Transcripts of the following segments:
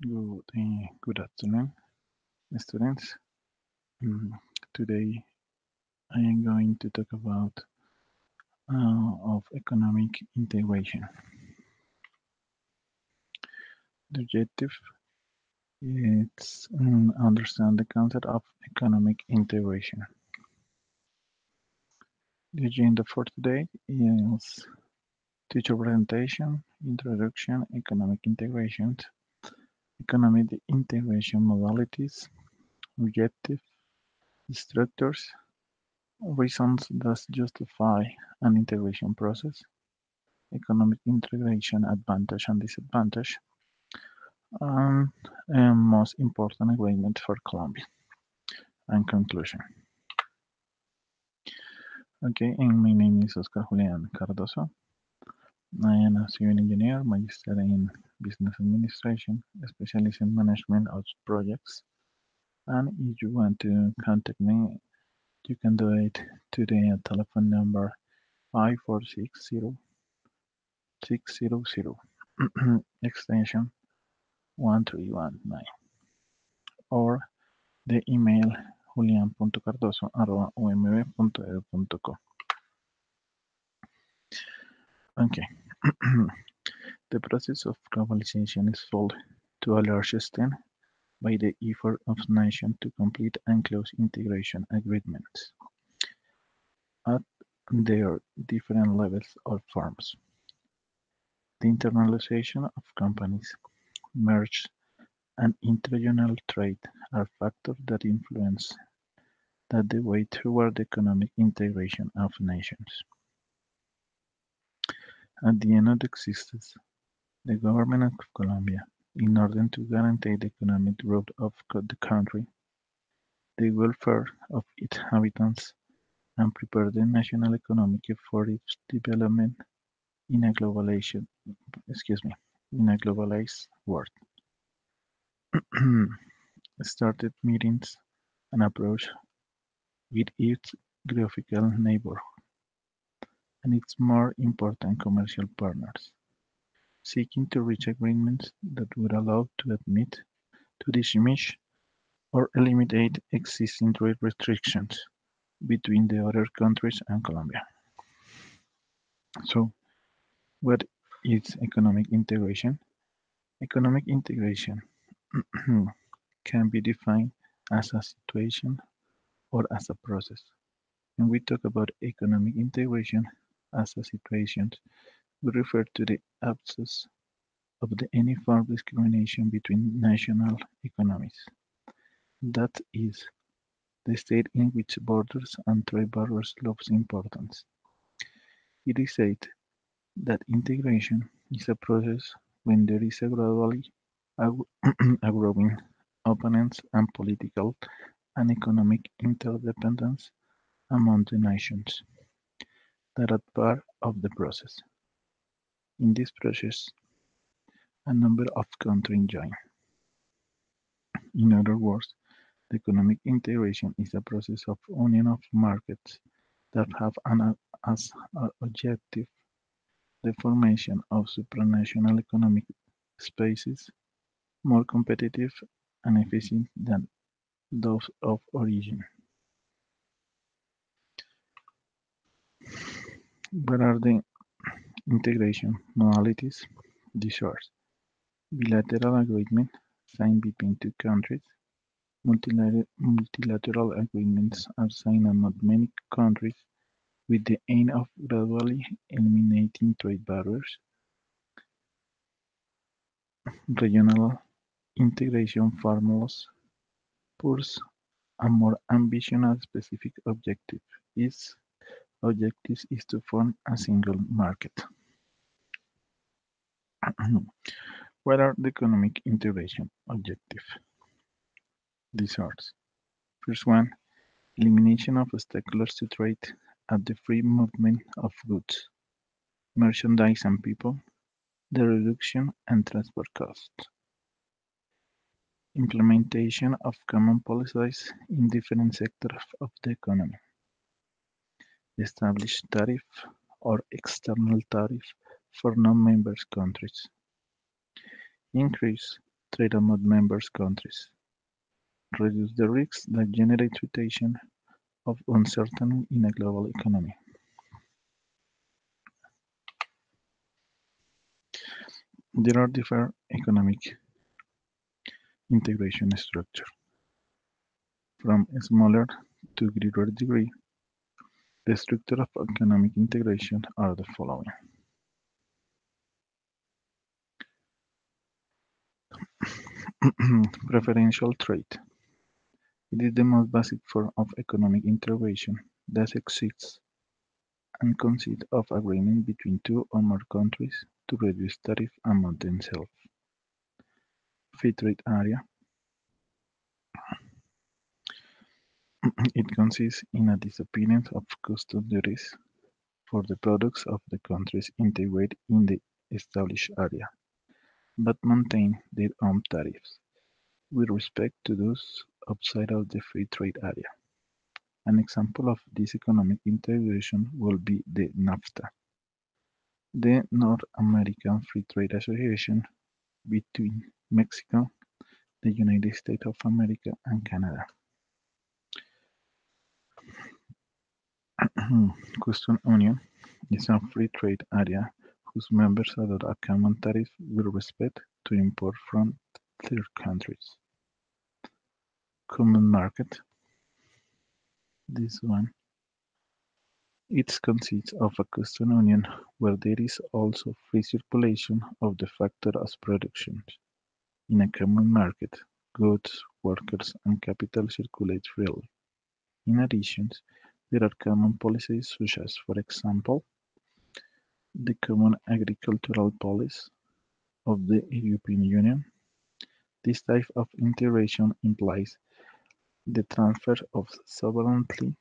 Good afternoon, students. Mm, Today I am going to talk about of economic integration. The objective is understand the concept of economic integration. The agenda for today is teacher presentation, introduction, economic integration modalities, objective, structures, reasons that justify an integration process, economic integration advantage and disadvantage, and most important agreement for Colombia. And conclusion. Okay, and my name is Oscar Julian Cardoso. I am a civil engineer, magister in business administration, specialist in management of projects. And if you want to contact me, you can do it today at telephone number 5460 600 extension 1319 or the email julian.cardoso@umb.edu.co. Okay. The process of globalization is fueled to a large extent by the effort of nations to complete and close integration agreements at their different levels or forms. The internalization of companies, mergers, and international trade are factors that influence that the way toward economic integration of nations. At the end of the existence, the government of Colombia, in order to guarantee the economic growth of the country, the welfare of its inhabitants, and prepare the national economy for its development in a globalization, excuse me, in a globalized world. Started meetings and approach with its geographical neighbor and its more important commercial partners, seeking to reach agreements that would allow to admit, to dismiss, or eliminate existing trade restrictions between the other countries and Colombia. So, what is economic integration? Economic integration can be defined as a situation or as a process. When we talk about economic integration as a situation, we refer to the absence of any form of discrimination between national economies. That is, the state in which borders and trade barriers lose importance. It is said that integration is a process when there is a gradually a, a growing openness and political and economic interdependence among the nations that are part of the process. In this process, a number of countries join. In other words, the economic integration is a process of union of markets that have as objective the formation of supranational economic spaces more competitive and efficient than those of origin. What are the integration modalities? These are bilateral agreement signed between two countries. Multilateral agreements are signed among many countries with the aim of gradually eliminating trade barriers. Regional integration formulas pursue a more ambitious and specific objective. Its objective is to form a single market. What are the economic integration objectives? These are: first one, elimination of obstacles to trade at the free movement of goods, merchandise and people, the reduction and transport costs, implementation of common policies in different sectors of the economy, establish tariff or external tariff for non-member countries, increase trade among members countries, reduce the risks that generate situation of uncertainty in a global economy. There are different economic integration structures. From a smaller to greater degree, the structure of economic integration are the following. Preferential trade. It is the most basic form of economic integration that exists and consists of agreement between two or more countries to reduce tariff among themselves. Free trade area. It consists in a disappearance of custom duties for the products of the countries integrated in the established area, but maintain their own tariffs with respect to those outside of the free trade area. An example of this economic integration will be the NAFTA, the North American Free Trade Association between Mexico, the United States of America, and Canada. Custom Union is a free trade area whose members adopt a common tariff with respect to import from third countries. Common market. This one. It consists of a custom union where there is also free circulation of the factors production. In a common market, goods, workers, and capital circulate freely. In addition, there are common policies such as, for example, the Common Agricultural Policy of the European Union. This type of integration implies the transfer of sovereignty,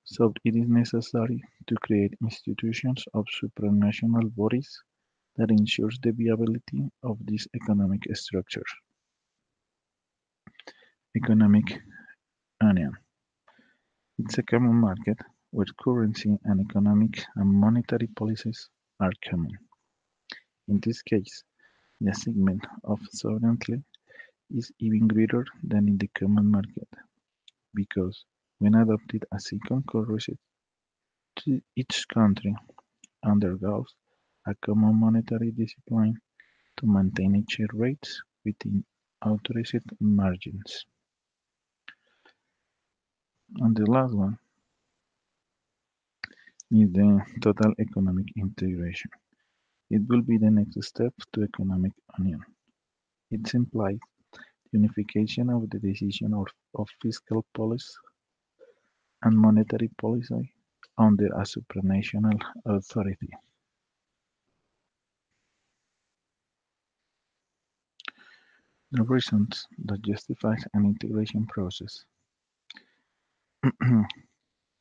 so it is necessary to create institutions of supranational bodies that ensures the viability of this economic structure. Economic Union. It's a common market where currency and economic and monetary policies are common. In this case, the assignment of sovereignty is even greater than in the common market, because when adopted a second currency, each country undergoes a common monetary discipline to maintain exchange rates within authorized margins. And the last one is the total economic integration. It will be the next step to economic union. It implies the unification of the decision of fiscal policy and monetary policy under a supranational authority. The reasons that justify an integration process.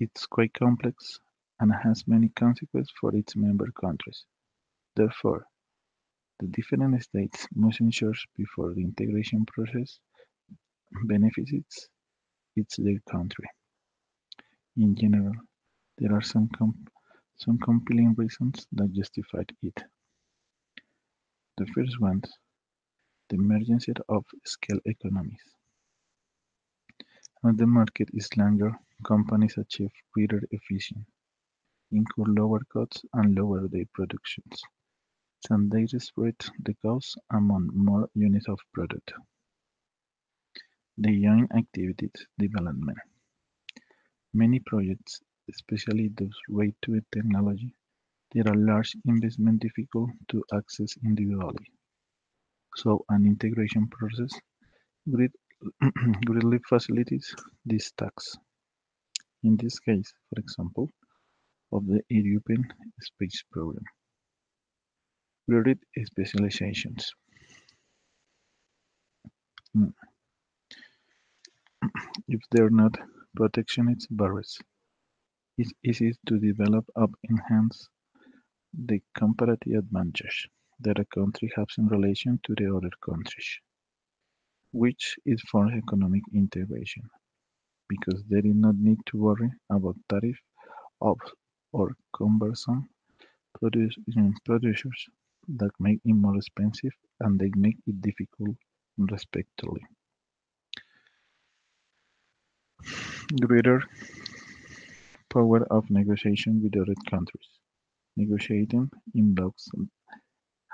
It's quite complex and has many consequences for its member countries. Therefore, the different states must ensure before the integration process benefits its their country. In general, there are some compelling reasons that justify it. The first one, the emergence of scale economies. As the market is larger, companies achieve greater efficiency, incur lower costs, and lower their productions, and they spread the costs among more units of product. The joint activities development. Many projects, especially those related to technology, there are large investments difficult to access individually. So an integration process great, greatly facilitates these tasks. In this case, for example, of the European Space Program. Great specializations. Mm, If they're not protectionist barriers, it's easy to develop or enhance the comparative advantage that a country has in relation to the other countries, which is for economic integration, because there is no need to worry about tariff of or cumbersome producers that make it more expensive and they make it difficult respectively. Greater power of negotiation with other countries. Negotiating in blocks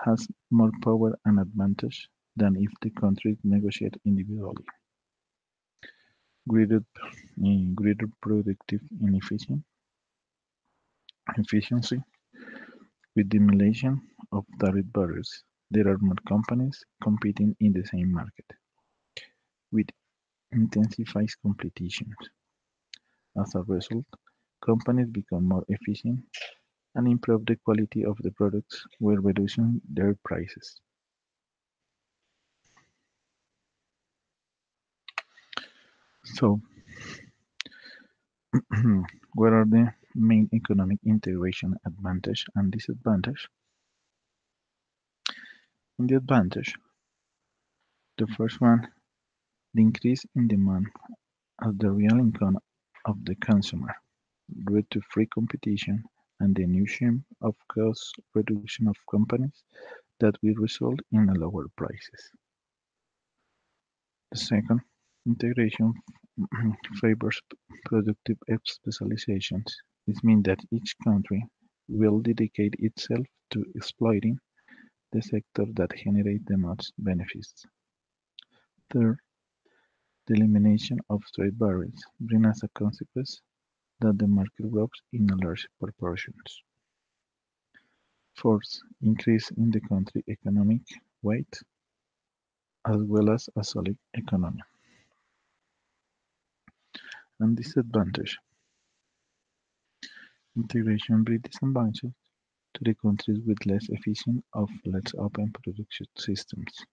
has more power and advantage than if the countries negotiate individually. Greater, greater productive efficiency with the elimination of tariff barriers. There are more companies competing in the same market, which intensifies competition. As a result, companies become more efficient and improve the quality of the products while reducing their prices. So, what are the main economic integration advantage and disadvantage? In the advantage, the first one, the increase in demand as the real income of the consumer due to free competition and the notion of cost reduction of companies that will result in a lower prices. The second, integration favors productive specializations. This means that each country will dedicate itself to exploiting the sector that generates the most benefits. Third, the elimination of trade barriers brings as a consequence that the market grows in a large proportions. Fourth, increase in the country economic weight as well as a solid economy. And disadvantage, integration brings disadvantages to the countries with less efficient or less open production systems,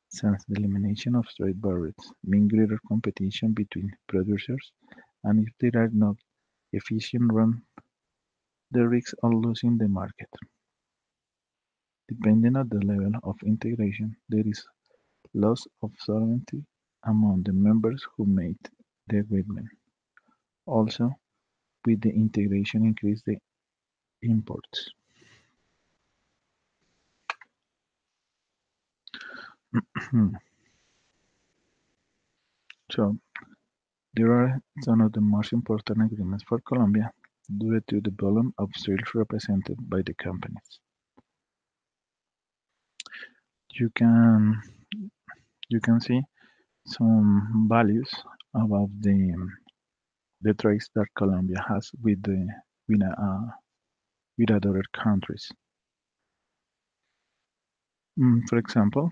since the elimination of trade barriers means greater competition between producers, and if there are not efficient run the risk of losing the market. Depending on the level of integration, there is loss of sovereignty among the members who made the agreement. Also, with the integration increase the imports. So, there are some of the most important agreements for Colombia due to the volume of sales represented by the companies. You can you can see some values about the trades that Colombia has with other countries. For example,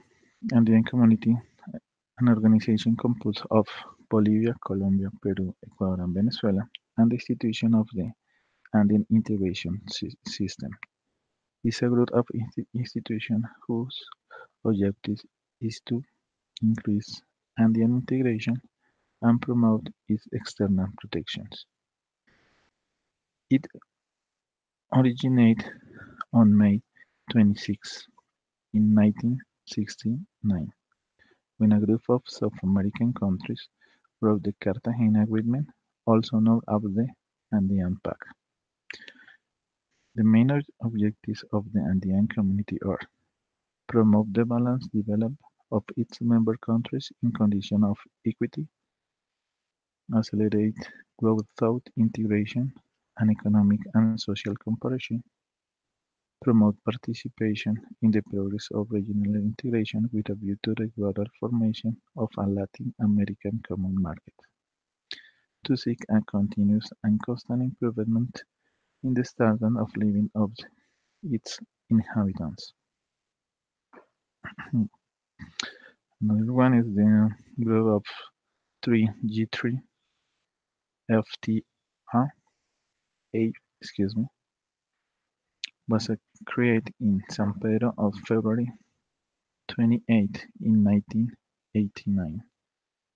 Andean Community, an organization composed of Bolivia, Colombia, Peru, Ecuador, and Venezuela, and the institution of the Andean Integration System, is a group of institutions whose objective is to increase Andean integration and promote its external protections. It originated on May 26 in 1969 when a group of South American countries wrote the Cartagena Agreement, also known as the Andean Pact. The main objectives of the Andean Community are promote the balanced development of its member countries in conditions of equity, accelerate growth through integration and economic and social cooperation, promote participation in the progress of regional integration with a view to the gradual formation of a Latin American common market, to seek a continuous and constant improvement in the standard of living of its inhabitants. Another one is the group of 3G3 FTA, excuse me, was created in San Pedro on February 28 in 1989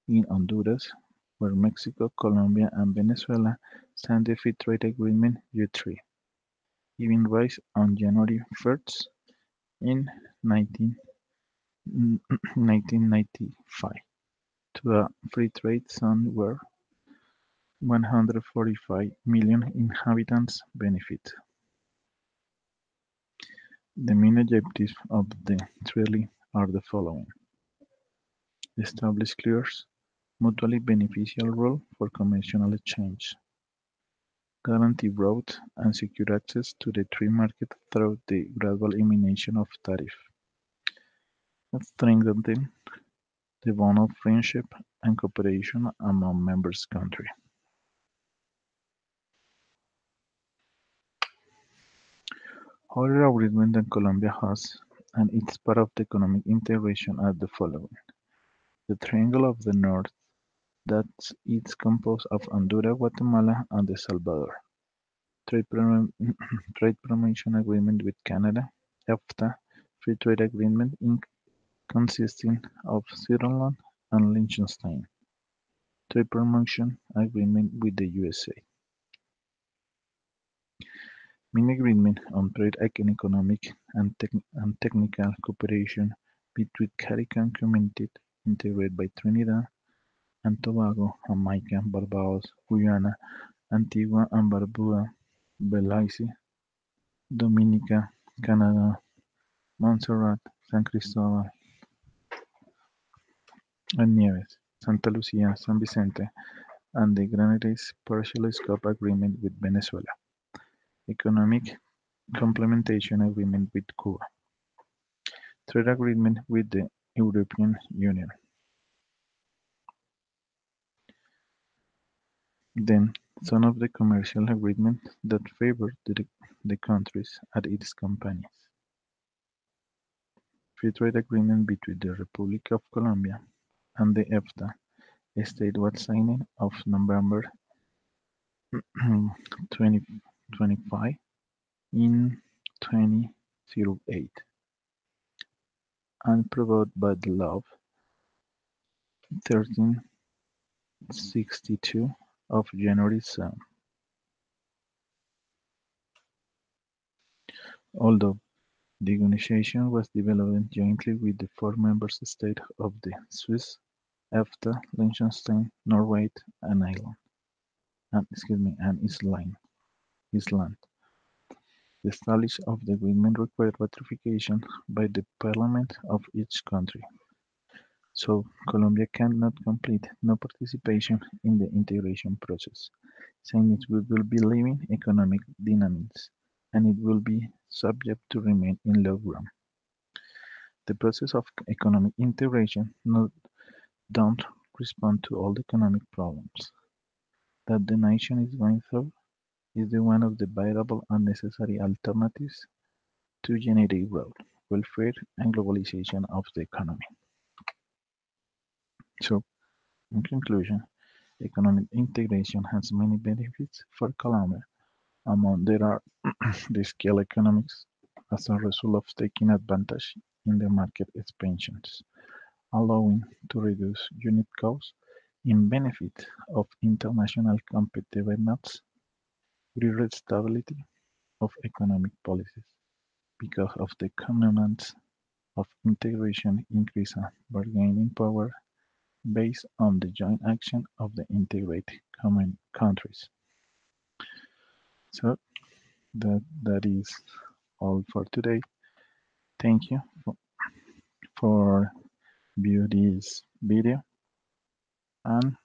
in Honduras, where Mexico, Colombia, and Venezuela signed the Free Trade Agreement U3, giving rise on January 1st in 1995 to a free trade zone where 145 million inhabitants benefit. The main objectives of the treaty are the following: Establish clear, mutually beneficial rule for commercial exchange. Guarantee broad and secure access to the free market through the gradual elimination of tariff. Strengthen the bond of friendship and cooperation among members countries. Other agreement that Colombia has, and it's part of the economic integration, are the following. The Triangle of the North, that it's composed of Honduras, Guatemala, and El Salvador. Trade, trade promotion agreement with Canada, EFTA, free trade agreement consisting of Switzerland and Liechtenstein. Trade promotion agreement with the USA. Mini agreement on trade and economic and technical cooperation between CARICOM communities integrated by Trinidad and Tobago, Jamaica, Barbados, Guyana, Antigua and Barbuda, Belize, Dominica, Canada, Montserrat, San Cristobal and Nieves, Santa Lucia, San Vicente, and the Grenadines Partial Scope Agreement with Venezuela. Economic Complementation Agreement with Cuba. Trade Agreement with the European Union. Then, some of the commercial agreements that favor the countries and its companies. Free trade agreement between the Republic of Colombia and the EFTA state was signed of November 2025 in 2008 and approved by the law 1362 of January 7. Although the organization was developed jointly with the four member states of the Swiss, EFTA, Liechtenstein, Norway, and Ireland, and Iceland. The establishment of the agreement required ratification by the parliament of each country. So Colombia cannot complete no participation in the integration process, saying it will be leaving economic dynamics and it will be subject to remain in low run. The process of economic integration don't respond to all the economic problems that the nation is going through is the one of the viable and necessary alternatives to generate growth, welfare, and globalization of the economy. So, in conclusion, economic integration has many benefits for Colombia. Among there are the scale economics as a result of taking advantage in the market expansions, allowing to reduce unit costs in benefit of international competitiveness, greater stability of economic policies because of the components of integration increase bargaining power based on the joint action of the integrated common countries. So that is all for today. Thank you for view this video and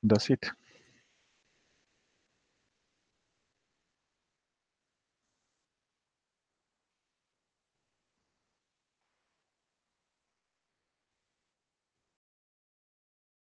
that's it.